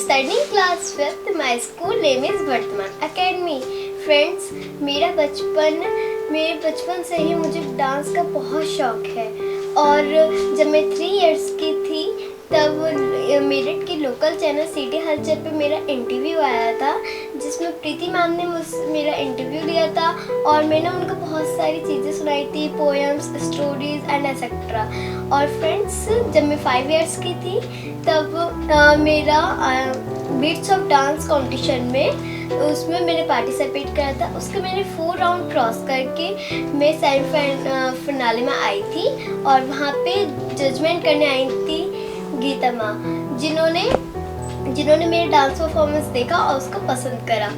studying class 5th. My school name is वर्तमान Academy. Friends, मेरे बचपन से ही मुझे डांस का बहुत शौक है और जब मैं 3 इयर्स की थी तब मेरठ के लोकल चैनल सिटी हलचल पे मेरा इंटरव्यू आया था, जिसमें प्रीति मैम ने मेरा इंटरव्यू लिया था और मैंने उनको बहुत सारी चीज़ें सुनाई थी, पोएम्स, स्टोरीज एंड एक्सेट्रा। और फ्रेंड्स, जब मैं 5 इयर्स की थी तब मेरा बीट्स ऑफ डांस कंपटीशन में उसमें मैंने पार्टिसिपेट करा था। उसके मैंने 4 राउंड क्रॉस करके मैं सेमी फाइनल में आई थी और वहाँ पे जजमेंट करने आई थी गीता माँ, जिन्होंने मेरे डांस परफॉर्मेंस देखा और उसको पसंद करा।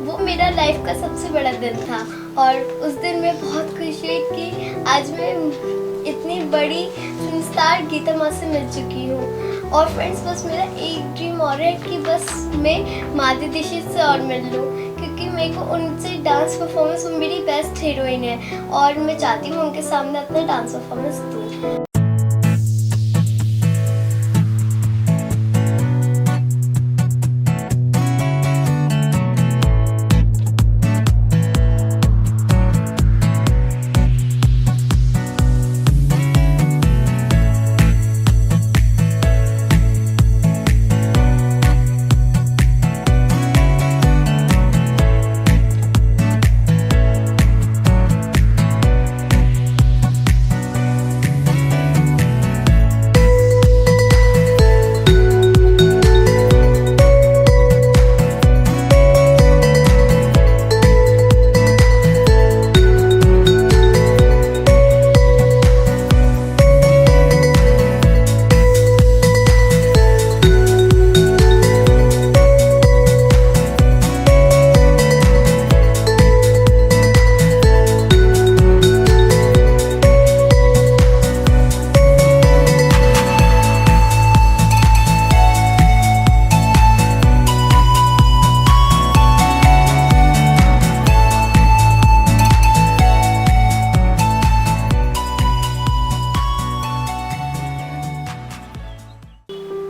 वो मेरा लाइफ का सबसे बड़ा दिन था और उस दिन मैं बहुत खुश हुई कि आज मैं इतनी बड़ी फिल्म स्टार गीता माँ से मिल चुकी हूँ। और फ्रेंड्स, बस मेरा एक ड्रीम और है कि बस मैं माधुरी दीक्षित से और मिल लूँ, क्योंकि मेरे को उनसे डांस परफॉर्मेंस, वो मेरी बेस्ट हीरोइन है और मैं चाहती हूँ उनके सामने अपना डांस परफॉर्मेंस दूँ।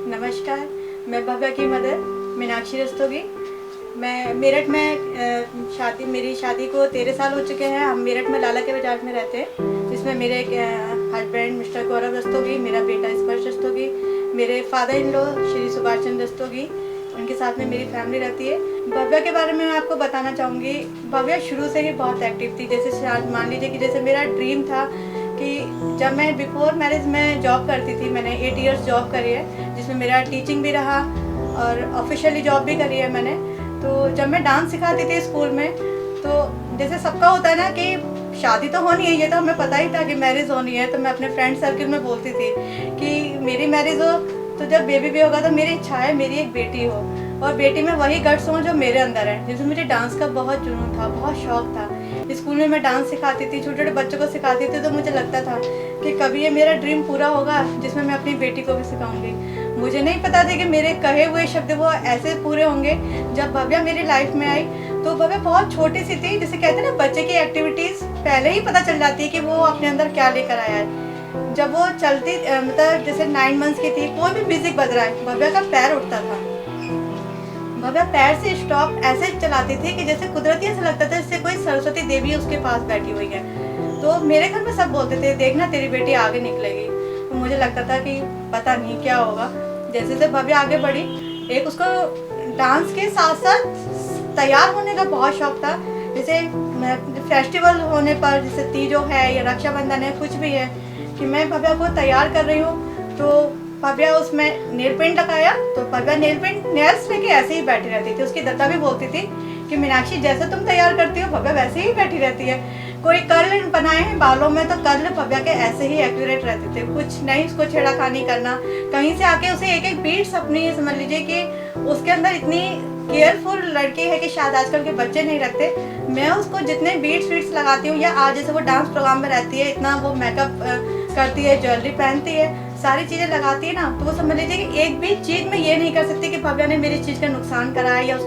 नमस्कार, मैं भव्या की मदर मीनाक्षी रस्तोगी। मैं मेरठ में मेरी शादी को 13 साल हो चुके हैं। हम मेरठ में लाला के बाजार में रहते हैं, जिसमें मेरे हस्बैंड मिस्टर गौरव रस्तोगी, मेरा बेटा स्पर्श रस्तोगी, मेरे father in law Shri Subhash Chandra Rastogi, उनके साथ में मेरी फैमिली रहती है। भव्या के बारे में मैं आपको बताना चाहूँगी। भव्या शुरू से ही बहुत एक्टिव थी। जैसे मान लीजिए कि जैसे मेरा ड्रीम था कि जब मैं बिफोर मैरिज में जॉब करती थी, मैंने 8 इयर्स जॉब करी है, जिसमें मेरा टीचिंग भी रहा और ऑफिशियली जॉब भी करी है मैंने। तो जब मैं डांस सिखाती थी स्कूल में, तो जैसे सबका होता है ना कि शादी तो होनी है, ये तो हमें पता ही था कि मैरिज होनी है। तो मैं अपने फ्रेंड सर्कल में बोलती थी कि मेरी मैरिज हो तो जब बेबी भी होगा तो मेरी इच्छा है मेरी एक बेटी हो, और बेटी में वही गट्स हो जो मेरे अंदर है। जैसे मुझे डांस का बहुत जुनून था, बहुत शौक था। स्कूल में मैं डांस सिखाती थी, छोटे छोटे बच्चों को सिखाती थी, तो मुझे लगता था कि कभी ये मेरा ड्रीम पूरा होगा जिसमें मैं अपनी बेटी को भी सिखाऊंगी। मुझे नहीं पता था कि मेरे कहे हुए शब्द वो ऐसे पूरे होंगे। जब भव्या मेरी लाइफ में आई तो भव्या बहुत छोटी सी थी। जैसे कहते हैं ना, बच्चे की एक्टिविटीज़ पहले ही पता चल जाती है कि वो अपने अंदर क्या लेकर आया है। जब वो चलती, मतलब जैसे 9 मंथ्स की थी, कोई भी म्यूजिक बज रहा है, भव्या का पैर उठता था। भव्या पैर से स्टॉप ऐसे चलाती थी कि जैसे कुदरती ऐसा लगता था जैसे कोई सरस्वती देवी उसके पास बैठी हुई है। तो मेरे घर में सब बोलते थे, देखना तेरी बेटी आगे निकलेगी। तो मुझे लगता था कि पता नहीं क्या होगा। जैसे जैसे भव्या आगे बढ़ी, एक उसको डांस के साथ साथ तैयार होने का बहुत शौक था। जैसे फेस्टिवल होने पर, जैसे तीजो है या रक्षाबंधन है, कुछ भी है, कि मैं भव्या को तैयार कर रही हूँ, तो भव्या उसमें नेल पेंट लगाया, तो भव्या नेल्स लेके ऐसे ही बैठी रहती थी। उसकी दत्ता भी बोलती थी कि मीनाक्षी, जैसे तुम तैयार करती हो भव्या वैसे ही बैठी रहती है। कोई कर्ल बनाए हैं बालों में, तो कर्ल भव्या के ऐसे ही एक्यूरेट रहते थे, कुछ नहीं उसको छेड़ाखानी करना। कहीं से आके उसे एक एक बीट्स अपनी, समझ लीजिए कि उसके अंदर इतनी केयरफुल लड़की है कि शायद आजकल के बच्चे नहीं रखते। मैं उसको जितने बीट्स लगाती हूँ, या आज जैसे वो डांस प्रोग्राम में रहती है, इतना वो मेकअप करती है, ज्वेलरी पहनती है, सारी चीज़ें लगाती है ना, तो वो समझ लीजिए कि एक भी चीज़ में ये नहीं कर सकती कि भव्या ने मेरी चीज़ का नुकसान करा है या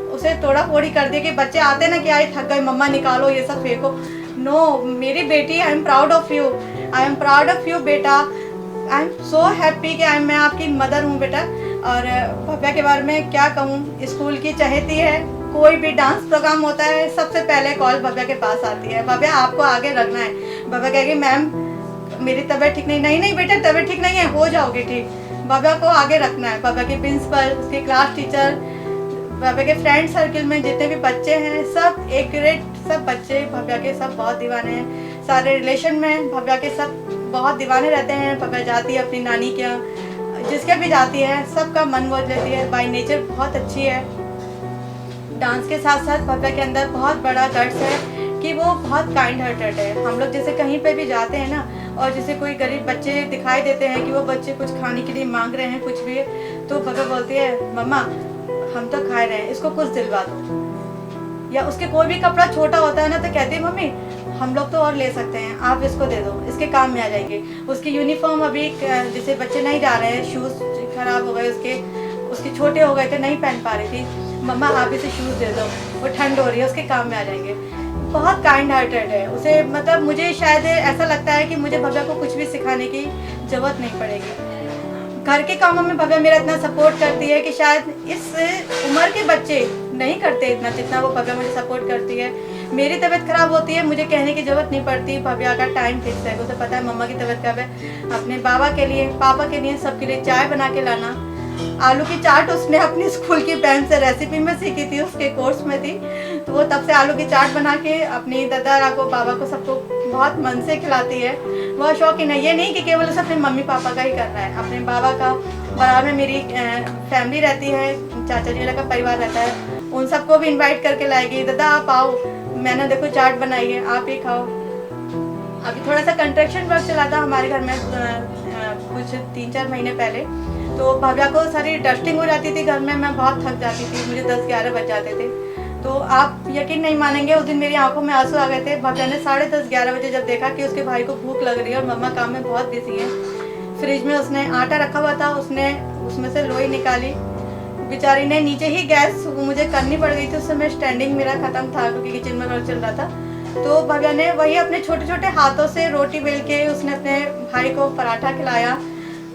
उसे तोड़ा फोड़ी कर दिया कि बच्चे आते ना कि आए थक गए मम्मा निकालो ये सब फेंको। नो, मेरी बेटी, I am proud of you, I am proud of you बेटा, आई एम सो हैप्पी कि मैं आपकी मदर हूँ बेटा। और भव्या के बारे में क्या कहूँ, स्कूल की चहेती है। कोई भी डांस प्रोग्राम होता है सबसे पहले कॉल भव्या के पास आती है, भव्या आपको आगे रखना है। भव्या कहेगी मैम मेरी तबीयत ठीक नहीं बेटा तबीयत ठीक नहीं है, हो जाओगे ठीक। भव्या को आगे रखना है। भव्या की प्रिंसिपल, उसकी क्लास टीचर, भव्या के फ्रेंड सर्किल में जितने भी बच्चे हैं सब एक ग्रेड, सब बच्चे भव्या के सब बहुत दीवाने हैं। सारे रिलेशन में भव्या के सब बहुत दीवाने रहते हैं। भव्या जाती है अपनी नानी के यहाँ, जिसके भी जाती है सबका मन मोह लेती है। बाय नेचर बहुत अच्छी है। डांस के साथ साथ भव्या के अंदर बहुत बड़ा गट्स है कि वो बहुत काइंड हार्टेड है। हम लोग जैसे कहीं पे भी जाते हैं ना, और जैसे कोई गरीब बच्चे दिखाई देते हैं कि वो बच्चे कुछ खाने के लिए मांग रहे हैं कुछ भी, तो भव्या बोलती है मम्मा हम तो खा रहे हैं, इसको कुछ दिलवा दो। या उसके कोई भी कपड़ा छोटा होता है ना तो कहती है मम्मी हम लोग तो और ले सकते हैं, आप इसको दे दो, इसके काम में आ जाएंगे। उसकी यूनिफॉर्म अभी जैसे बच्चे नहीं जा रहे हैं, शूज़ खराब हो गए उसके छोटे हो गए थे, नहीं पहन पा रही थी, मम्मा आप इसे शूज़ दे दो, वो ठंड हो रही है, उसके काम में आ जाएंगे। बहुत काइंड हार्टेड है उसे, मतलब मुझे शायद ऐसा लगता है कि मुझे भव्या को कुछ भी सिखाने की ज़रूरत नहीं पड़ेगी। घर के कामों में भव्या मेरा इतना सपोर्ट करती है कि शायद इस उम्र के बच्चे नहीं करते इतना, जितना वो भव्या मुझे सपोर्ट करती है। मेरी तबीयत खराब होती है, मुझे कहने की ज़रूरत नहीं पड़ती, भव्या का टाइम फिक्स है, उसे पता है मम्मा की तबीयत खराब है। अपने बाबा के लिए, पापा के लिए, सबके लिए चाय बना के लाना। आलू की चाट उसने अपनी स्कूल की बहन से रेसिपी में सीखी थी, उसके कोर्स में थी, तो वो तब से आलू की चाट बना के अपनी दादा को, बाबा को, सबको बहुत मन से खिलाती है। बहुत शौकीन है, ये नहीं कि केवल उसे अपने मम्मी पापा का ही करना है, अपने बाबा का। बराबर में मेरी फैमिली रहती है, चाचा जी का परिवार रहता है, उन सबको भी इन्वाइट करके लाएगी। दादा आप आओ, मैंने देखो चाट बनाई है, आप ही खाओ। अभी थोड़ा सा कंस्ट्रक्शन वर्क चला था हमारे घर में कुछ 3-4 महीने पहले, तो भव्या को सारी डस्टिंग हो जाती थी घर में, मैं बहुत थक जाती थी, मुझे 10-11 बज जाते थे। तो आप यकीन नहीं मानेंगे, उस दिन मेरी आंखों में आंसू आ गए थे। भव्या ने 10:30-11 बजे जब देखा कि उसके भाई को भूख लग रही है और मम्मा काम में बहुत बिजी है, फ्रिज में उसने आटा रखा हुआ था, उसने उसमें से लोई निकाली, बेचारी ने नीचे ही गैस मुझे करनी पड़ गई थी, उस समय स्टैंडिंग मेरा ख़त्म था क्योंकि किचन में वर्क चल रहा था। तो भव्या ने वही अपने छोटे छोटे हाथों से रोटी बेल के उसने अपने भाई को पराठा खिलाया।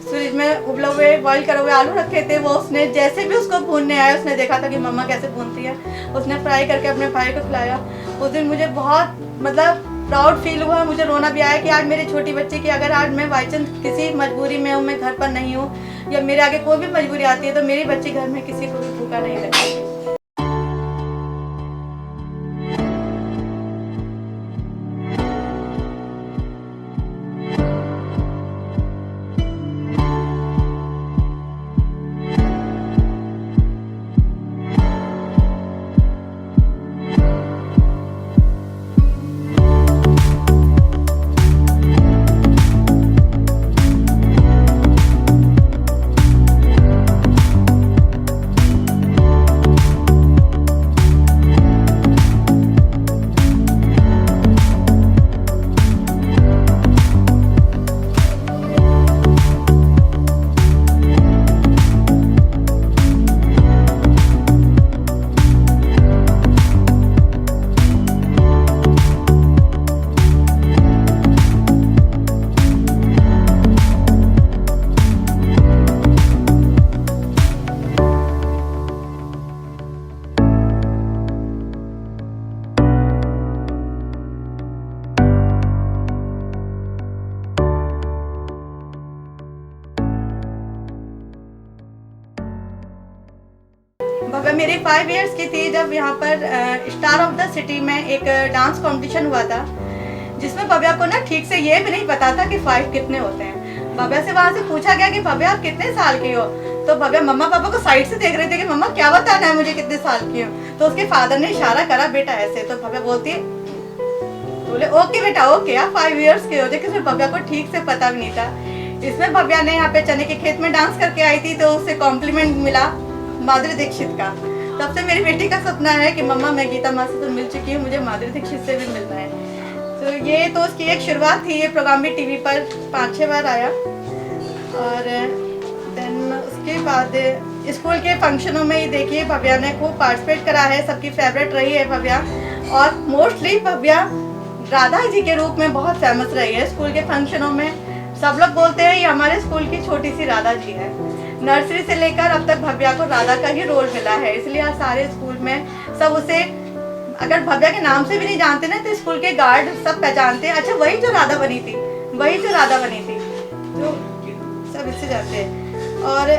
फ्रिज में उबले हुए बॉईल करे हुए आलू रखे थे, वो उसने जैसे भी उसको भूनने आया, उसने देखा था कि मम्मा कैसे भूनती है, उसने फ्राई करके अपने भाई को खिलाया। उस दिन मुझे बहुत मतलब प्राउड फील हुआ, मुझे रोना भी आया कि आज मेरी छोटी बच्ची की, अगर आज मैं बाई चांस किसी मजबूरी में हूँ, मैं घर पर नहीं हूँ, या मेरे आगे कोई भी मजबूरी आती है, तो मेरी बच्ची घर में किसी को भी भूखा नहीं रखेगी। भव्या मेरी 5 इयर्स की थी जब यहाँ पर स्टार ऑफ द सिटी में एक डांस कंपटीशन हुआ था, जिसमें भव्या को ना ठीक से ये भी नहीं पता था कि 5 कितने होते हैं। भव्या से वहाँ से पूछा गया कि भव्या आप कितने साल की हो, तो भव्या मम्मा पापा को साइड से देख रहे थे कि मम्मा क्या बताना है मुझे कितने साल की हो। तो उसके फादर ने इशारा करा बेटा ऐसे, तो भव्या बोलती बोले ओके बेटा ओके, आप 5 इयर्स के हो, लेकिन भव्या को ठीक से पता भी नहीं था। इसमें भव्या ने यहाँ पे चने के खेत में डांस करके आई थी, तो उससे कॉम्प्लीमेंट मिला माधुरी दीक्षित का। तब से मेरी बेटी का सपना है कि मम्मा मैं गीता माँ से तो मिल चुकी हूँ, मुझे माधुरी दीक्षित से भी मिलना है। तो ये तो उसकी एक शुरुआत थी, ये प्रोग्राम भी टीवी पर 5-6 बार आया। और देन उसके बाद स्कूल के फंक्शनों में ही देखिए भव्या ने खूब पार्टिसिपेट करा है, सबकी फेवरेट रही है भव्या। और मोस्टली भव्या राधा जी के रूप में बहुत फेमस रही है स्कूल के फंक्शनों में। सब लोग बोलते हैं ये हमारे स्कूल की छोटी सी राधा जी है। नर्सरी से लेकर अब तक भव्या को राधा का ही रोल मिला है, इसलिए आज सारे स्कूल में सब उसे, अगर भव्या के नाम से भी नहीं जानते ना तो स्कूल के गार्ड सब पहचानते हैं, अच्छा वही जो राधा बनी थी, वही जो राधा बनी थी, तो सब इससे जानते हैं। और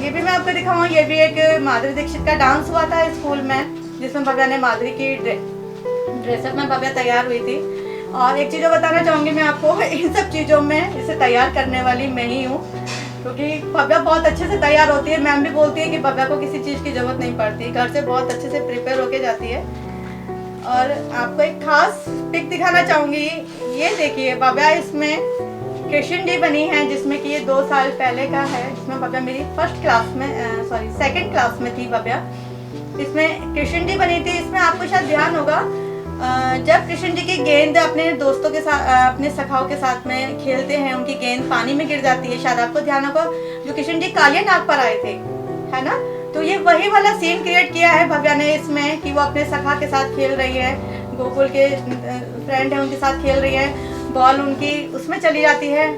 ये भी मैं आपको दिखाऊँ, ये भी एक माधुरी दीक्षित का डांस हुआ था स्कूल में, जिसमें भव्या ने माधुरी की ड्रेसअप में भव्या तैयार हुई थी। और एक चीज़ बताना चाहूँगी मैं आपको, इन सब चीज़ों में इसे तैयार करने वाली मैं ही हूँ, क्योंकि भव्या बहुत अच्छे से तैयार होती है। मैम भी बोलती है कि भव्या को किसी चीज़ की ज़रूरत नहीं पड़ती, घर से बहुत अच्छे से प्रिपेयर होके जाती है। और आपको एक खास पिक दिखाना चाहूँगी, ये देखिए भव्या इसमें कृष्ण जी बनी है, जिसमें कि ये 2 साल पहले का है, जिसमें भव्या मेरी सेकंड क्लास में थी भव्या। इसमें कृष्ण जी बनी थी। इसमें आपको शायद ध्यान होगा, जब कृष्ण जी की गेंद अपने दोस्तों के साथ, अपने सखाओं के साथ में खेलते हैं, उनकी गेंद पानी में गिर जाती है, शायद आपको ध्यान होगा, जो कृष्ण जी कालिया नाग पर आए थे, है ना। तो ये वही वाला सीन क्रिएट किया है भव्या ने इसमें, कि वो अपने सखा के साथ खेल रही है, गोकुल के फ्रेंड है उनके साथ खेल रही है, बॉल उनकी उसमें चली जाती है,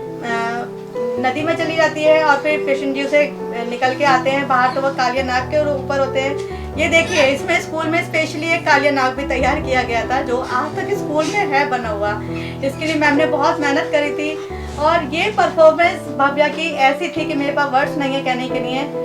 नदी में चली जाती है, और फिर कृष्ण जी उसे निकल के आते हैं बाहर, तो वो कालिया नाग के ऊपर होते हैं। ये देखिए, इसमें स्कूल में स्पेशली एक कालिया नाग भी तैयार किया गया था, जो आज तक स्कूल में है बना हुआ। इसके लिए मैम ने बहुत मेहनत करी थी, और ये परफॉर्मेंस भव्या की ऐसी थी कि मेरे पास वर्ड्स नहीं है कहने के लिए।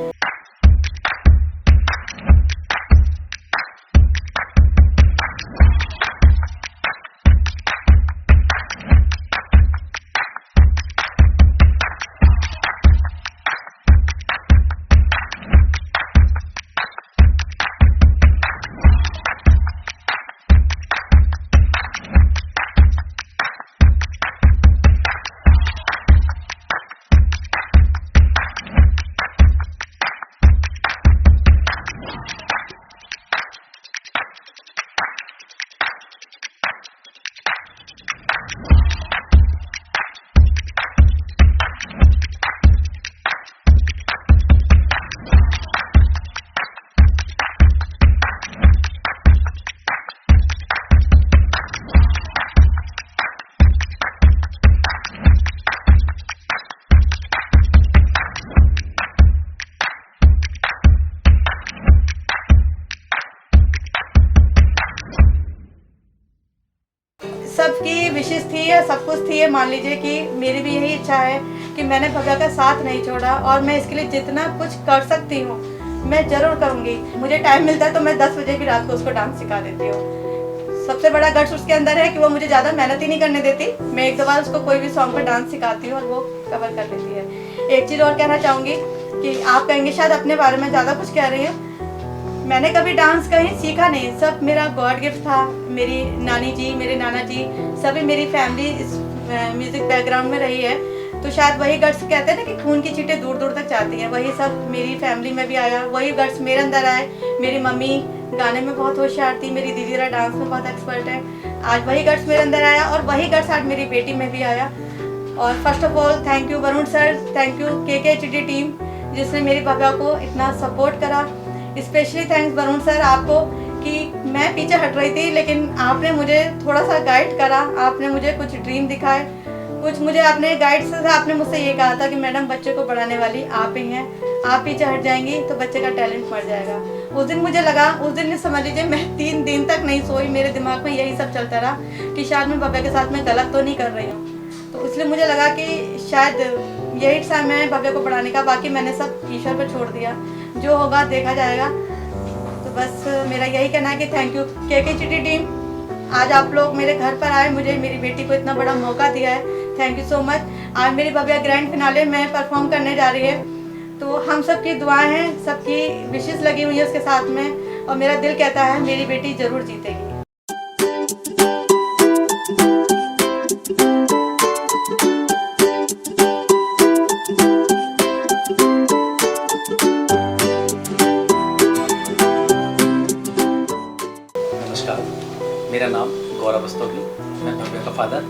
सबकी विशेष थी है, सब कुछ थी है। मान लीजिए कि मेरी भी यही इच्छा है कि मैंने भव्या का साथ नहीं छोड़ा, और मैं इसके लिए जितना कुछ कर सकती हूँ मैं ज़रूर करूँगी। मुझे टाइम मिलता है तो मैं 10 बजे भी रात को उसको डांस सिखा देती हूँ। सबसे बड़ा गट्स उसके अंदर है कि वो मुझे ज़्यादा मेहनत ही नहीं करने देती। मैं एक दो बार उसको कोई भी सॉन्ग पर डांस सिखाती हूँ और वो कवर कर लेती है। एक चीज़ और कहना चाहूँगी कि आप कहेंगे शायद अपने बारे में ज़्यादा कुछ कह रही हूँ, मैंने कभी डांस कहीं सीखा नहीं, सब मेरा गॉड गिफ्ट था। मेरी नानी जी, मेरे नाना जी, सभी मेरी फैमिली इस म्यूज़िक बैकग्राउंड में रही है, तो शायद वही गट्स कहते हैं ना कि खून की चीटें दूर दूर तक जाती हैं, वही सब मेरी फैमिली में भी आया, वही गट्स मेरे अंदर आए। मेरी मम्मी गाने में बहुत होशियार थी, मेरी दीदी जरा डांस में बहुत एक्सपर्ट है, आज वही गट्स मेरे अंदर आया, और वही गट्स आज मेरी बेटी में भी आया। और first of all thank you Varun sir, thank you KKHD team जिसने मेरी भव्या को इतना सपोर्ट करा। स्पेशली थैंक्स वरुण सर आपको कि मैं पीछे हट रही थी, लेकिन आपने मुझे थोड़ा सा गाइड करा, आपने मुझे कुछ ड्रीम दिखाए, कुछ मुझे अपने गाइड से आपने मुझसे ये कहा था कि मैडम बच्चे को बढ़ाने वाली आप ही हैं, आप पीछे हट जाएंगी तो बच्चे का टैलेंट मर जाएगा। उस दिन मुझे लगा, उस दिन समझ लीजिए मैं 3 दिन तक नहीं सोई, मेरे दिमाग में यही सब चलता रहा कि शायद मैं भव्या के साथ में गलत तो नहीं कर रही हूँ। तो इसलिए मुझे लगा कि शायद यही टाइम है भव्या को बढ़ाने का। बाकी मैंने सब ईश्वर पर छोड़ दिया, जो होगा देखा जाएगा। तो बस मेरा यही कहना है कि थैंक यू KKHD टीम, आज आप लोग मेरे घर पर आए, मुझे मेरी बेटी को इतना बड़ा मौका दिया है, थैंक यू सो मच। आज मेरी भव्या ग्रैंड फिनाले में परफॉर्म करने जा रही है, तो हम सबकी दुआएं हैं, सबकी विशेष लगी हुई है उसके साथ में, और मेरा दिल कहता है मेरी बेटी जरूर जीतेगी। मेरा नाम गौरव रस्तोगी, मैं भव्या का फादर।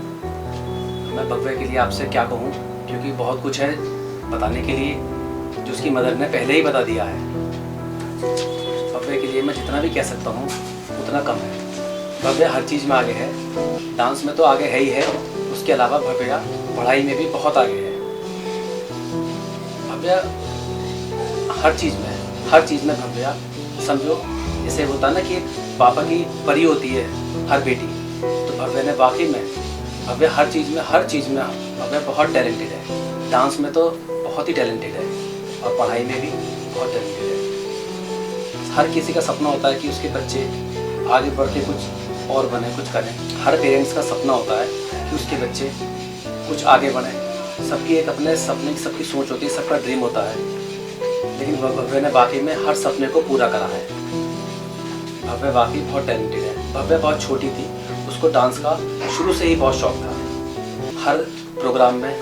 मैं भव्या के लिए आपसे क्या कहूँ, क्योंकि बहुत कुछ है बताने के लिए जो उसकी मदर ने पहले ही बता दिया है। भव्या के लिए मैं जितना भी कह सकता हूँ उतना कम है। भव्या हर चीज़ में आगे है, डांस में तो आगे है ही है, उसके अलावा भव्या पढ़ाई में भी बहुत आगे है। भव्या हर चीज़ में भव्या समझो जैसे होता है ना कि एक पापा की परी होती है हर बेटी, तो भव्या ने वाकई में भव्या हर चीज़ में भव्या बहुत टैलेंटेड है। डांस में तो बहुत ही टैलेंटेड है और पढ़ाई में भी बहुत टैलेंटेड है। हर किसी का सपना होता है कि उसके बच्चे आगे बढ़ के कुछ और बने, कुछ करें। हर पेरेंट्स का सपना होता है कि उसके बच्चे कुछ आगे बढ़ें। सबकी एक अपने सपने की सबकी सोच होती है, सबका ड्रीम होता है, लेकिन भव्या ने वाकई में हर सपने को पूरा करा है। भव्या वाकई बहुत टैलेंटेड है। भव्या बहुत छोटी थी, उसको डांस का शुरू से ही बहुत शौक था। हर प्रोग्राम में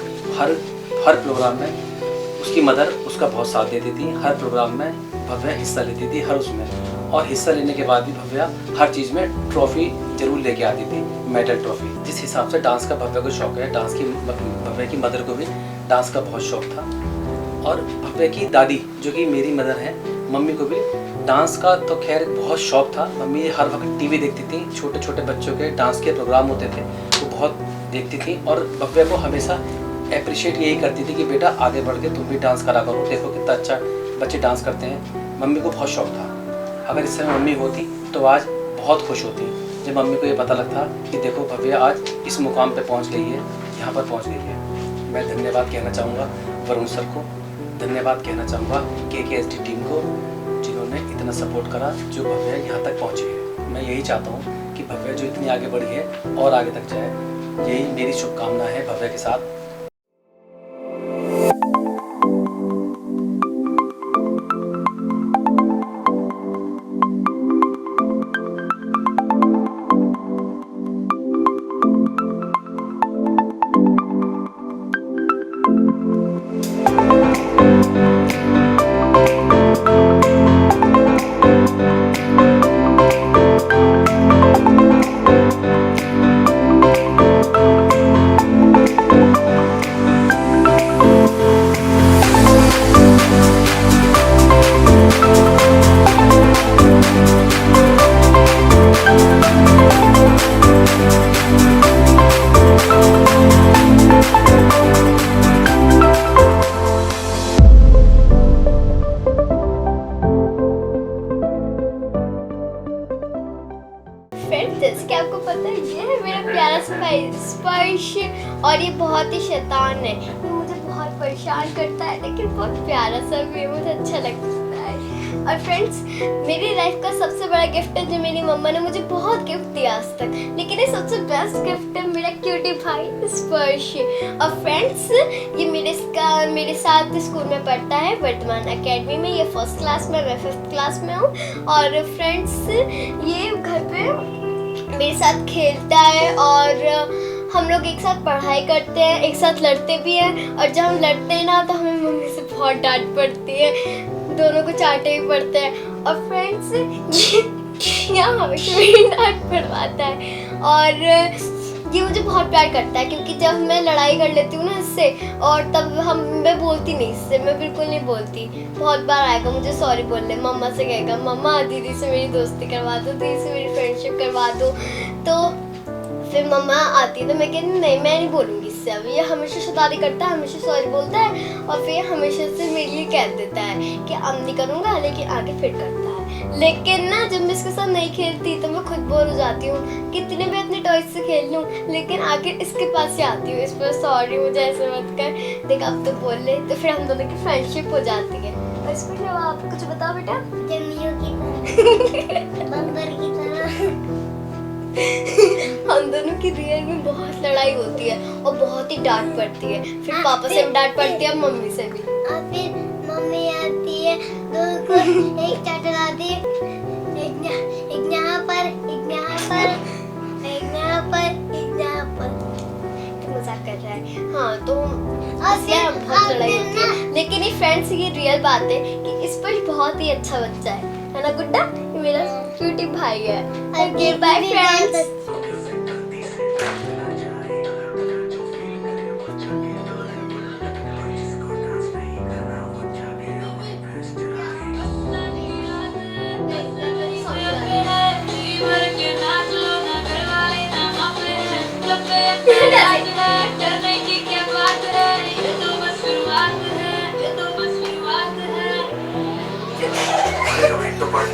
उसकी मदर उसका बहुत साथ देती थी। हर प्रोग्राम में भव्या हिस्सा लेती थी, हर उसमें, और हिस्सा लेने के बाद भी भव्या हर चीज़ में ट्रॉफी जरूर लेके आती थी, मेडल ट्रॉफी। जिस हिसाब से डांस का भव्या को शौक है, भव्या की मदर को भी डांस का बहुत शौक था। और भव्या की दादी जो कि मेरी मदर है, मम्मी को भी डांस का तो खैर बहुत शौक था। मम्मी हर वक्त टीवी देखती थी, छोटे छोटे बच्चों के डांस के प्रोग्राम होते थे वो बहुत देखती थी, और भव्या को हमेशा अप्रिशिएट यही करती थी कि बेटा आगे बढ़ के तुम भी डांस करा करो, देखो कितना अच्छा बच्चे डांस करते हैं। मम्मी को बहुत शौक था। अगर इस समय मम्मी होती तो आज बहुत खुश होती जब मम्मी को ये पता लगता कि देखो भव्या आज इस मुकाम पे पहुंच गई है, यहाँ पर पहुंच गई है। मैं धन्यवाद कहना चाहूँगा वरुण सर को, धन्यवाद कहना चाहूँगा KKSD टीम को, जिन्होंने इतना सपोर्ट करा जो भव्या यहाँ तक पहुँची है। मैं यही चाहता हूँ कि भव्या जो इतनी आगे बढ़ी है और आगे तक जाए, यही मेरी शुभकामना है भव्या के साथ। फ्रेंड्स, जैसे कि आपको पता है ये है मेरा प्यारा सा स्पर्श, और ये बहुत ही शैतान है, ये मुझे बहुत परेशान करता है, लेकिन बहुत प्यारा सा भी है, मुझे अच्छा लगता है। और फ्रेंड्स, मेरी लाइफ का सबसे बड़ा गिफ्ट है जो मेरी मम्मा ने मुझे बहुत गिफ्ट दिया आज तक, लेकिन ये सबसे बेस्ट गिफ्ट है मेरा क्यूटी भाई स्पर्श। और फ्रेंड्स, ये मेरे साथ स्कूल में पढ़ता है वर्तमान एकेडमी में। ये 1st क्लास में, मैं 5th क्लास में हूँ। और फ्रेंड्स, ये घर पे मेरे साथ खेलता है और हम लोग एक साथ पढ़ाई करते हैं, एक साथ लड़ते भी हैं। और जब हम लड़ते हैं ना तो हमें मम्मी से बहुत डांट पड़ती है, दोनों को चाटे भी पड़ते हैं। और फ्रेंड्स, यहाँ हमेशा मेरी डांट पड़वाता है, और ये मुझे बहुत प्यार करता है, क्योंकि जब मैं लड़ाई कर लेती हूँ ना इससे, और तब मैं बोलती नहीं इससे, मैं बिल्कुल नहीं बोलती। बहुत बार आएगा मुझे सॉरी बोलने, मम्मा से कहेगा मम्मा दीदी से मेरी दोस्ती करवा दो, दीदी से मेरी फ्रेंडशिप करवा दो। तो फिर मम्मा आती है तो मैं कहती नहीं, मैं नहीं बोलूँगी इससे। अब ये हमेशा शैतानी करता है, हमेशा सॉरी बोलता है, और फिर हमेशा से मेरे लिए कह देता है कि अब नहीं करूँगा, लेकिन आगे फिर करता है। लेकिन ना जब मैं इसके साथ नहीं खेलती तो मैं खुद बोर हो जाती हूँ, कितने भी अपने टॉयज से खेल लूँ, लेकिन आखिर इसके पास से आती हूँ, इस पर सॉरी मुझे ऐसे मत कर, देख अब तो बोल ले, तो फिर हम दोनों की फ्रेंडशिप हो जाती है। और इस पर आप कुछ बताओ बेटा। जमियों की तरह, बंदर की तरह। हम दोनों की रियल में बहुत लड़ाई होती है और बहुत ही डांट पड़ती है, फिर पापा से भी डांट पड़ती है, मम्मी से भी। और फिर मम्मी आती है, दोनों को एक चटलाती है, एक यहाँ पर, एक यहाँ पर, एक यहाँ पर, एक यहाँ पर। तो मजाक कर रहा है। हाँ, तो और यार फिर बहुत लड़ाई होती है, लेकिन ये फ्रेंड्स ये रियल बात है कि इस पर बहुत ही अच्छा बच्चा है ना गुड्डा? ये मेरा क्यूटी भाई है। Okay bye friends. डरने की क्या बात है, ये तो बस शुरुआत है, ये तो बस शुरुआत है। मैं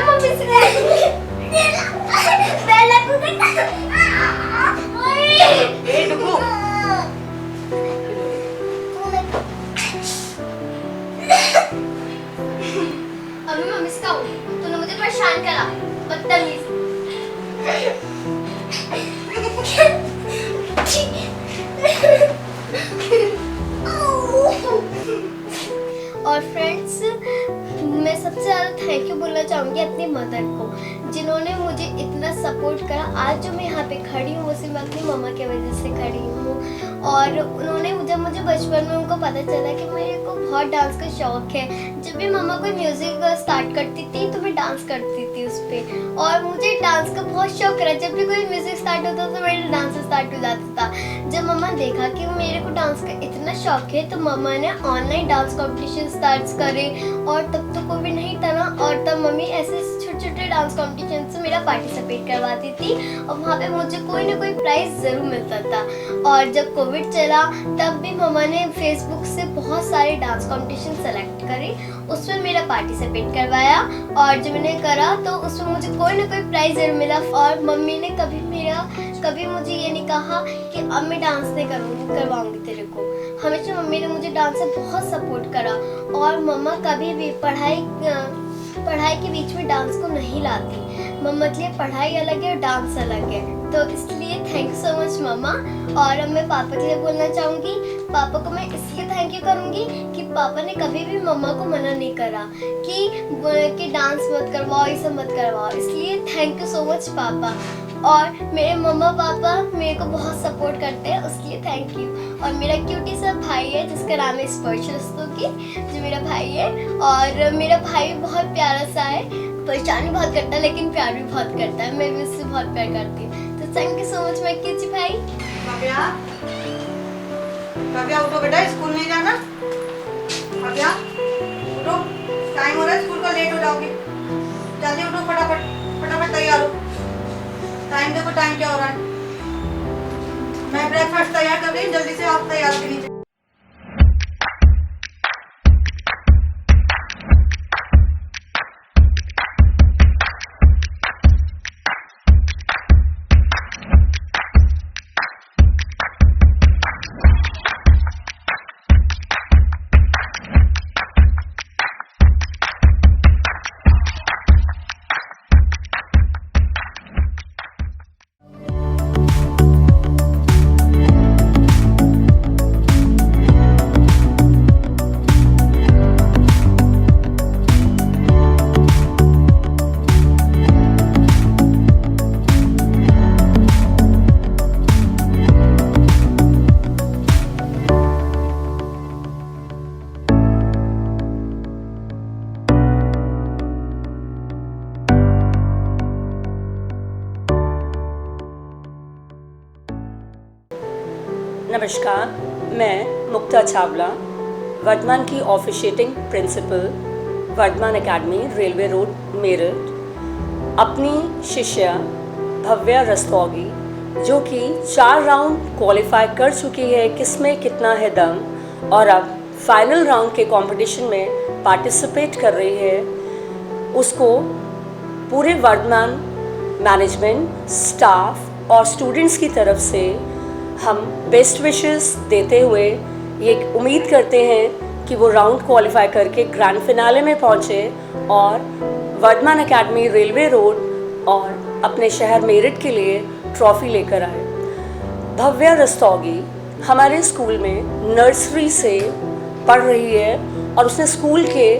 मम्मी से ए डुगू, अभी मम्मी से कहूँ तूने मुझे परेशान करा, बदतमीज। और फ्रेंड्स, मैं सबसे ज़्यादा थैंक यू बोलना चाहूँगी अपनी मदर को, जिन्होंने मुझे इतना सपोर्ट करा। आज जो मैं यहाँ पे खड़ी हूँ वो सिर्फ अपनी मम्मा की वजह से खड़ी हूँ। और उन्होंने जब मुझे बचपन में उनको पता चला कि मेरे को बहुत डांस का शौक है, जब भी मम्मा कोई म्यूज़िक स्टार्ट करती थी तो मैं डांस करती थी उस पर। और मुझे डांस का बहुत शौक रहा, जब भी कोई म्यूज़िक स्टार्ट होता तो मेरा डांस स्टार्ट हो जाता था। जब मम्मा देखा कि मेरे को डांस का इतना शौक है तो मम्मा ने ऑनलाइन डांस कॉम्पिटिशन स्टार्ट करे। और तब तो कोविड नहीं था ना, और तब मम्मी ऐसे छोटे छोटे डांस कॉम्पिटिशन से मेरा पार्टिसिपेट करवाती थी और वहाँ पे मुझे कोई ना कोई प्राइज़ ज़रूर मिलता था। और जब कोविड चला तब भी मम्मा ने फेसबुक से बहुत सारे डांस कॉम्पिटिशन सेलेक्ट करे, उसमें मेरा पार्टिसिपेट करवाया। और जब मैंने करा तो उसमें मुझे कोई ना कोई प्राइज़ ज़रूर मिला। और मम्मी ने कभी मुझे ये नहीं कहा कि अब मैं डांस नहीं करवाऊंगी तेरे को। हमेशा मम्मी ने मुझे डांस से बहुत सपोर्ट करा। और मम्मा कभी भी पढ़ाई के बीच में डांस को नहीं लाती। मम्मा के लिए पढ़ाई अलग है और डांस अलग है, तो इसलिए थैंक यू सो मच मम्मा। और अब मैं पापा के लिए बोलना चाहूँगी, पापा को मैं इसलिए थैंक यू करूँगी कि पापा ने कभी भी मम्मा को मना नहीं करा कि डांस मत करवाओ, ये सब मत करवाओ। इसलिए थैंक यू सो मच पापा। और मेरे मम्मा पापा मेरे को बहुत सपोर्ट करते हैं, उसके थैंक यू। और मेरा क्यूटी सा भाई है जिसका नाम है स्पर्श रस्तोगी, जो मेरा भाई है। और मेरा भाई भी बहुत प्यारा सा है, परेशान भी बहुत करता है लेकिन प्यार भी बहुत करता है। मैं भी उससे बहुत प्यार करती हूँ। तो thank you so much my cutie भाई। काव्या, काव्या उठो बेटा, स्कूल नहीं जाना। काव्या उठो, टाइम हो रहा है स्कूल का, लेट हो जाओगे। जल्दी उठो, फटाफट फटाफट तैयार हो। टाइम देखो, टाइम क्या हो रहा है। मैं ब्रेकफास्ट तैयार कर रही हूँ, जल्दी से आप तैयार हो नीचे। नमस्कार, मैं मुक्ता चावला, वर्धमान की officiating principal, Vardhman academy, railway road, Meerut, अपनी शिष्या भव्या रस्तोगी, जो कि 4 राउंड क्वालिफाई कर चुकी है किसमें कितना है दम, और अब फाइनल राउंड के कंपटीशन में पार्टिसिपेट कर रही है, उसको पूरे वर्धमान मैनेजमेंट, स्टाफ और स्टूडेंट्स की तरफ से हम बेस्ट विशेस देते हुए ये उम्मीद करते हैं कि वो राउंड क्वालिफाई करके ग्रैंड फिनाले में पहुँचे और वर्धमान एकेडमी, रेलवे रोड और अपने शहर मेरठ के लिए ट्रॉफी लेकर आए। भव्या रस्तोगी हमारे स्कूल में नर्सरी से पढ़ रही है और उसने स्कूल के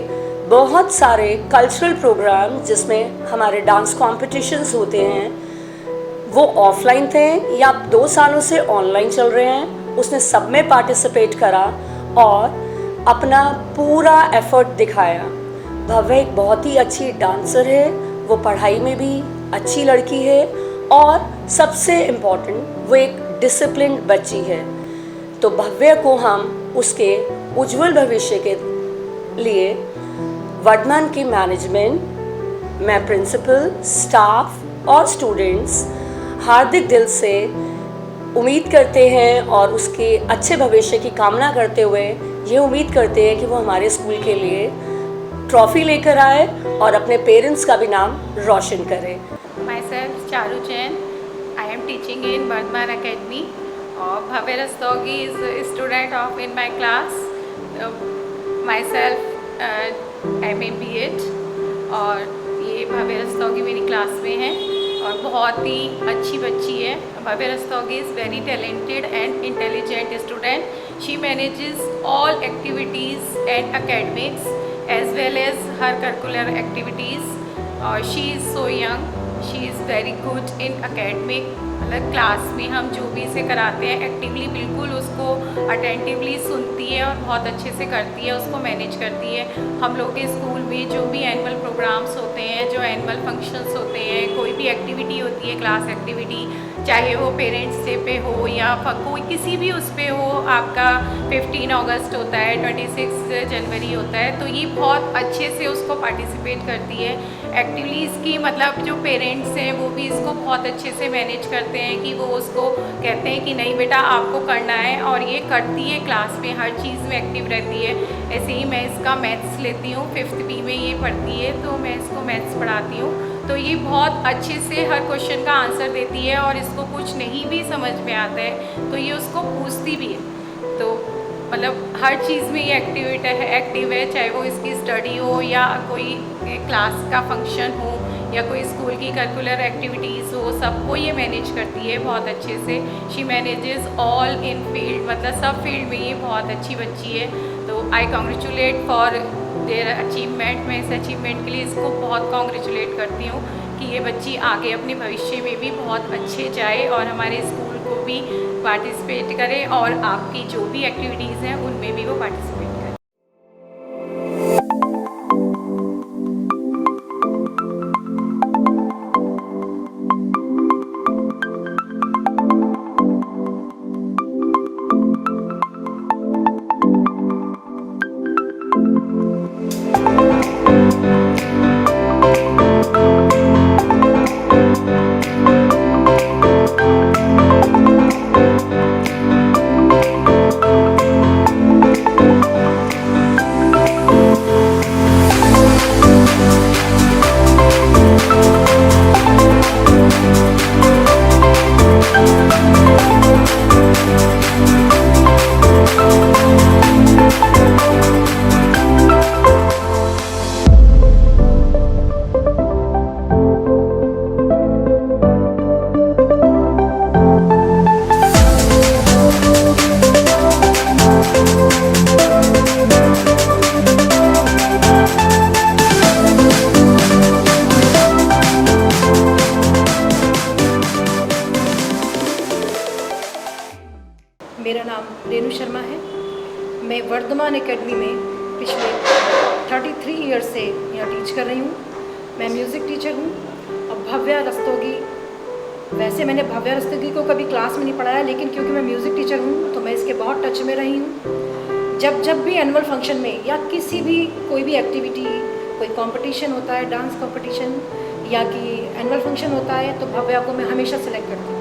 बहुत सारे कल्चरल प्रोग्राम, जिसमें हमारे डांस कॉम्पिटिशन्स होते हैं, वो ऑफलाइन थे या 2 सालों से ऑनलाइन चल रहे हैं, उसने सब में पार्टिसिपेट करा और अपना पूरा एफर्ट दिखाया। भव्या एक बहुत ही अच्छी डांसर है, वो पढ़ाई में भी अच्छी लड़की है और सबसे इम्पॉर्टेंट वो एक डिसिप्लिन्ड बच्ची है। तो भव्या को हम उसके उज्जवल भविष्य के लिए वर्धमान की मैनेजमेंट, मैं प्रिंसिपल, स्टाफ और स्टूडेंट्स हार्दिक दिल से उम्मीद करते हैं और उसके अच्छे भविष्य की कामना करते हुए ये उम्मीद करते हैं कि वो हमारे स्कूल के लिए ट्रॉफी लेकर आए और अपने पेरेंट्स का भी नाम रोशन करे। Myself Charu Jain. I am teaching in Vardhman Academy. Bhavya Rastogi is a student of in my class. Myself I'm in B.Ed और ये भव्य रस्तोगी मेरी क्लास में है और बहुत ही अच्छी बच्ची है। Bhavya Rastogi is very talented and intelligent student. She manages all activities and academics as well as her curricular activities. She is so young. She is very good in academic. मतलब क्लास में हम जो भी इसे कराते हैं एक्टिवली बिल्कुल उसको अटेंटिवली सुनती है और बहुत अच्छे से करती है, उसको मैनेज करती है। हम लोग के स्कूल में जो भी एनुअल प्रोग्राम्स होते हैं, जो एनुअल फंक्शंस होते हैं, कोई भी एक्टिविटी होती है, क्लास एक्टिविटी, चाहे वो पेरेंट्स डे पे हो या कोई किसी भी उस पे हो, आपका 15 अगस्त होता है, 26 जनवरी होता है, तो ये बहुत अच्छे से उसको पार्टिसिपेट करती है एक्टिवली। इसकी मतलब जो पेरेंट्स हैं वो भी इसको बहुत अच्छे से मैनेज करते हैं कि वो उसको कहते हैं कि नहीं बेटा आपको करना है, और ये करती है। क्लास में हर चीज़ में एक्टिव रहती है। ऐसे ही मैं इसका मैथ्स लेती हूँ, 5th B में ये पढ़ती है, तो मैं इसको मैथ्स पढ़ाती हूँ। तो ये बहुत अच्छे से हर क्वेश्चन का आंसर देती है और इसको कुछ नहीं भी समझ में आता है तो ये उसको पूछती भी है। तो मतलब हर चीज़ में ये एक्टिव है, चाहे वो इसकी स्टडी हो या कोई क्लास का फंक्शन हो या कोई स्कूल की करिकुलर एक्टिविटीज़ हो, सबको ये मैनेज करती है बहुत अच्छे से। She manages all in field, मतलब सब फील्ड में ये बहुत अच्छी बच्ची है। तो I congratulate for their achievement. मैं इस अचीवमेंट के लिए इसको बहुत कॉन्ग्रेचुलेट करती हूँ कि ये बच्ची आगे अपने भविष्य में भी बहुत अच्छे जाए और हमारे स्कूल को भी पार्टिसिपेट करे और आपकी जो भी एक्टिविटीज़ हैं उनमें भी वो पार्टिसिपेट करे। मेरा नाम रेणु शर्मा है। मैं वर्धमान एकेडमी में पिछले 33 ईयर्स से यहाँ टीच कर रही हूँ। मैं म्यूज़िक टीचर हूँ और भव्या रस्तोगी, वैसे मैंने भव्या रस्तोगी को कभी क्लास में नहीं पढ़ाया, लेकिन क्योंकि मैं म्यूज़िक टीचर हूँ तो मैं इसके बहुत टच में रही हूँ। जब भी एनुअल फंक्शन में या किसी भी कोई भी एक्टिविटी, कोई कंपटीशन होता है, डांस कंपटीशन या कि एनुअल फंक्शन होता है, तो भव्या को मैं हमेशा सेलेक्ट करती हूँ।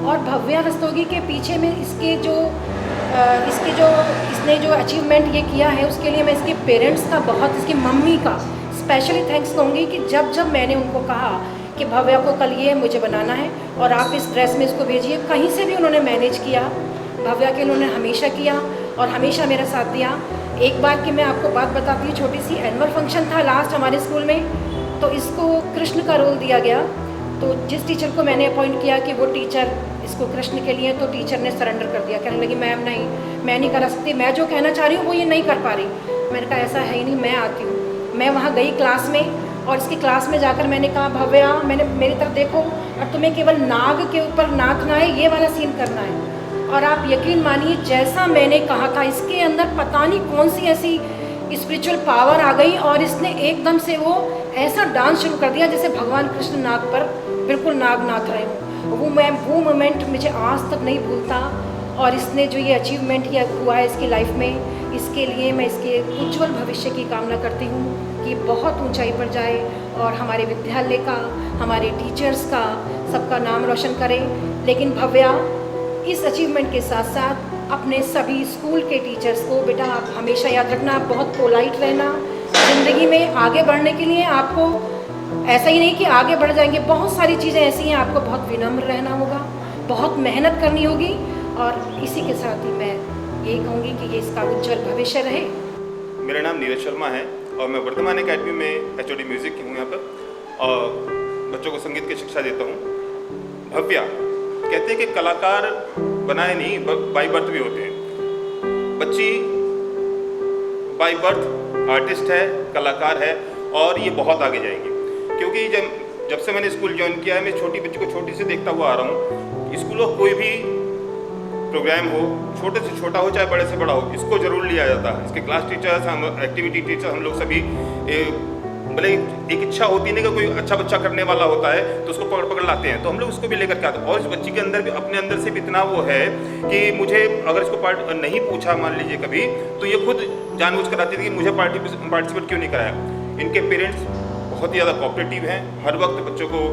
और भव्या रस्तोगी के पीछे में इसने जो अचीवमेंट ये किया है उसके लिए मैं इसके पेरेंट्स का, बहुत इसकी मम्मी का स्पेशली थैंक्स कहूँगी कि जब मैंने उनको कहा कि भव्या को कल ये मुझे बनाना है और आप इस ड्रेस में इसको भेजिए, कहीं से भी उन्होंने मैनेज किया। भव्या के उन्होंने हमेशा किया और हमेशा मेरा साथ दिया। एक बार की मैं आपको बात बताती हूँ, छोटी सी एनुअल फंक्शन था लास्ट हमारे स्कूल में, तो इसको कृष्ण का रोल दिया गया। तो जिस टीचर को मैंने अपॉइंट किया कि वो टीचर इसको कृष्ण के लिए, तो टीचर ने सरेंडर कर दिया, कहने लगी मैम नहीं, मैं नहीं करा सकती, मैं जो कहना चाह रही हूँ वो ये नहीं कर पा रही। मैंने कहा ऐसा है ही नहीं, मैं आती हूँ। मैं वहाँ गई क्लास में और इसकी क्लास में जाकर मैंने कहा भव्या, मैंने मेरी तरफ देखो और तुम्हें केवल नाग के ऊपर नाचना है, ये वाला सीन करना है। और आप यकीन मानिए जैसा मैंने कहा था, इसके अंदर पता नहीं कौन सी ऐसी स्पिरिचुअल पावर आ गई और इसने एकदम से वो ऐसा डांस शुरू कर दिया जैसे भगवान कृष्ण नाग पर बिल्कुल नाग नाच रहे हों। वो मोमेंट मुझे आज तक नहीं भूलता। और इसने जो ये अचीवमेंट किया हुआ है इसकी लाइफ में, इसके लिए मैं इसके उज्जवल भविष्य की कामना करती हूँ कि बहुत ऊंचाई पर जाए और हमारे विद्यालय का, हमारे टीचर्स का, सबका नाम रोशन करे। लेकिन भव्या इस अचीवमेंट के साथ साथ अपने सभी स्कूल के टीचर्स को, बेटा आप हमेशा याद रखना, आप बहुत पोलाइट रहना। ज़िंदगी में आगे बढ़ने के लिए आपको ऐसा ही नहीं कि आगे बढ़ जाएंगे, बहुत सारी चीज़ें ऐसी हैं, आपको बहुत विनम्र रहना होगा, बहुत मेहनत करनी होगी। और इसी के साथ ही मैं यही कहूँगी कि ये इसका उज्जवल भविष्य रहे। मेरा नाम नीरज शर्मा है और मैं वर्धमान एकेडमी में HOD म्यूज़िक की हूँ यहाँ पर, और बच्चों को संगीत की शिक्षा देता हूँ। भव्या कहते हैं कि कलाकार बनाए नहीं, बाई बर्थ भी होते हैं। बच्ची बाई बर्थ आर्टिस्ट है, कलाकार है, और ये बहुत आगे जाएगी। क्योंकि जब से मैंने स्कूल ज्वाइन किया है, मैं छोटी बच्ची को छोटी से देखता हुआ आ रहा हूँ। स्कूलों कोई भी प्रोग्राम हो, छोटे से छोटा हो चाहे बड़े से बड़ा हो, इसको जरूर लिया जाता है। इसके क्लास टीचर्स, हम एक्टिविटी टीचर्स, हम लोग सभी भले एक इच्छा होती है ना कि कोई अच्छा बच्चा करने वाला होता है तो उसको पकड़ लाते हैं, तो हम लोग उसको भी लेकर के आते हैं। और इस बच्ची के अंदर भी, अपने अंदर से भी इतना वो है कि मुझे अगर इसको नहीं पूछा मान लीजिए कभी, तो ये खुद जानबूझ कर आती थी कि मुझे पार्टिसिपेट क्यों नहीं कराया। इनके पेरेंट्स बहुत ही ज़्यादा कोऑपरेटिव हैं, हर वक्त बच्चों को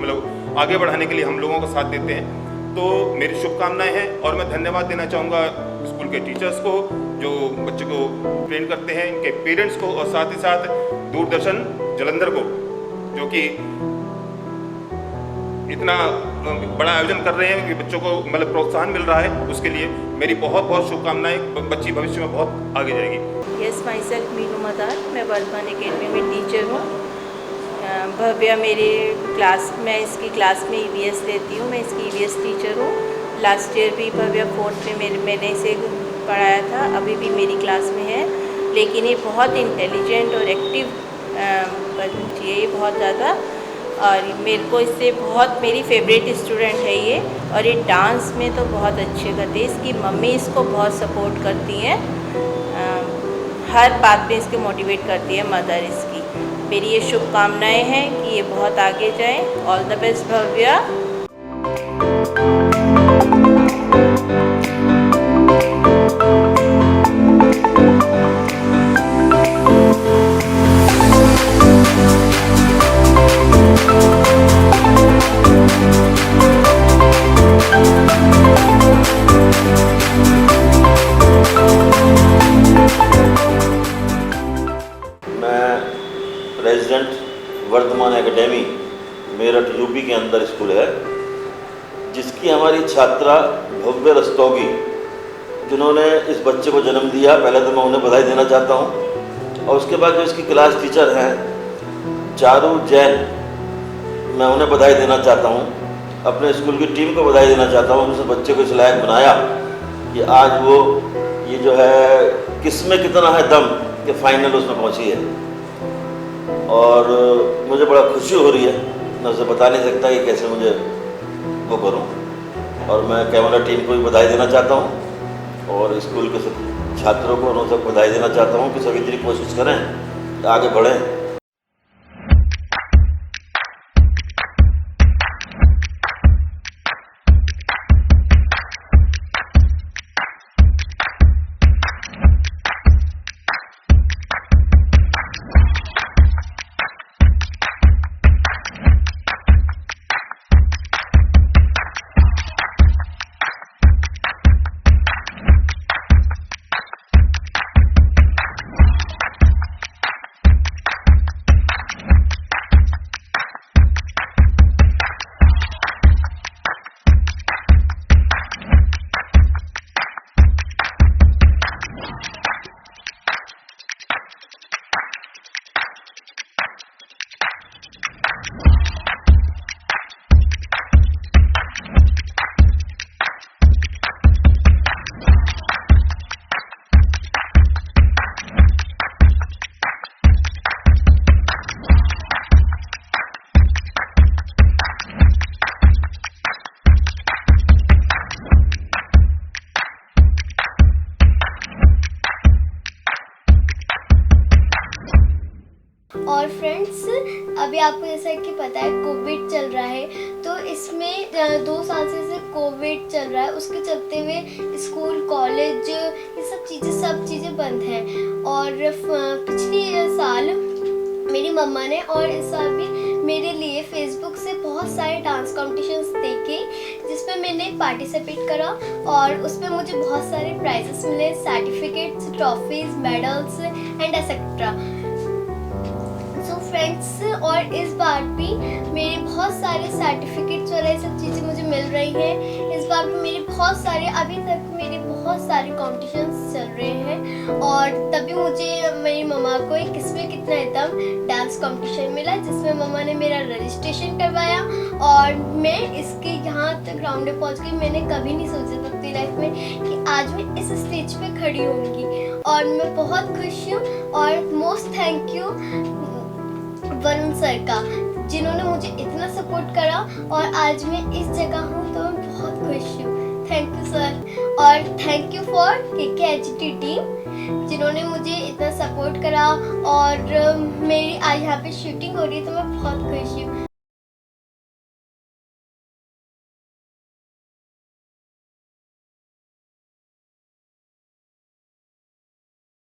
मतलब आगे बढ़ाने के लिए हम लोगों का साथ देते हैं। तो मेरी शुभकामनाएं हैं, और मैं धन्यवाद देना चाहूँगा स्कूल के टीचर्स को जो बच्चों को ट्रेन करते हैं, इनके पेरेंट्स को, और साथ ही साथ दूरदर्शन जालंधर को जो कि इतना बड़ा आयोजन कर रहे हैं कि बच्चों को मतलब प्रोत्साहन मिल रहा है। उसके लिए मेरी बहुत बहुत शुभकामनाएं। बच्ची भविष्य में बहुत आगे जाएगी। यस, माई सेल्फ मीनू मदार, मैं वर्धमान एकेडमी में टीचर हूँ। भव्या मेरे क्लास, मैं इसकी क्लास में EVS लेती हूँ, मैं इसकी EVS टीचर हूँ। लास्ट ईयर भी भव्या 4th में मैंने इसे पढ़ाया था, अभी भी मेरी क्लास में है। लेकिन ये बहुत इंटेलिजेंट और एक्टिव बच्ची है, ये बहुत ज़्यादा, और मेरे को इससे बहुत, मेरी फेवरेट स्टूडेंट है ये। और ये डांस में तो बहुत अच्छे करती है, इसकी मम्मी इसको बहुत सपोर्ट करती हैं, हर बात में इसके मोटिवेट करती है मदर इसकी। मेरी ये शुभकामनाएं हैं कि ये बहुत आगे जाए। All the best Bhavya. President Vardhman academy Meerut UP के अंदर स्कूल है, जिसकी हमारी छात्रा भव्या रस्तोगी, जिन्होंने इस बच्चे को जन्म दिया, पहले तो मैं उन्हें बधाई देना चाहता हूँ। और उसके बाद जो इसकी क्लास टीचर हैं चारू जैन, मैं उन्हें बधाई देना चाहता हूँ। अपने स्कूल की टीम को बधाई देना चाहता हूँ, उस बच्चे को इस लायक बनाया कि आज वो ये जो है किसमें कितना है दम कि फाइनल उसमें पहुँची है। और मुझे बड़ा खुशी हो रही है, मैं उसे बता नहीं सकता कि कैसे मुझे वो करूं। और मैं कैमरा टीम को भी बधाई देना चाहता हूं, और स्कूल के सब छात्रों को उन सब बधाई देना चाहता हूं कि सभी इतनी कोशिश करें कि आगे बढ़ें। और फ्रेंड्स, अभी आपको जैसा कि पता है कोविड चल रहा है, तो इसमें 2 साल से कोविड चल रहा है, उसके चलते हुए स्कूल, कॉलेज, ये सब चीज़ें बंद हैं। और पिछली साल मेरी मम्मा ने और इस साल भी मेरे लिए फेसबुक से बहुत बहुत सारे डांस कॉम्पिटिशन्स देखे जिसमें मैंने पार्टिसिपेट करा और उसमें मुझे बहुत सारे प्राइजेस मिले, certificates, trophies, medals and etcetera. So friends, और इस बार भी मेरे बहुत सारे सर्टिफिकेट्स और ये सब चीज़ें मुझे मिल रही हैं। इस बार भी मेरे बहुत सारे, अभी तक मेरे बहुत सारे कॉम्पिटिशन्स चल रहे हैं और तभी मुझे मेरी मम्मा को एक किसमें कितना एकदम डांस कंपटीशन मिला जिसमें मम्मा ने मेरा रजिस्ट्रेशन करवाया और मैं इसके यहाँ तक ग्राउंड में पहुँच गई। मैंने कभी नहीं सोचा था अपनी लाइफ में कि आज मैं इस स्टेज पे खड़ी होंगी और मैं बहुत खुश हूँ। और most thank you Varun sir का, जिन्होंने मुझे इतना सपोर्ट करा और आज मैं इस जगह हूँ तो मैं बहुत खुश हूँ। थैंक यू सर और thank you for KKHT team जिन्होंने मुझे इतना सपोर्ट करा और मेरी आज यहाँ पे शूटिंग हो रही है तो मैं बहुत खुश हूँ।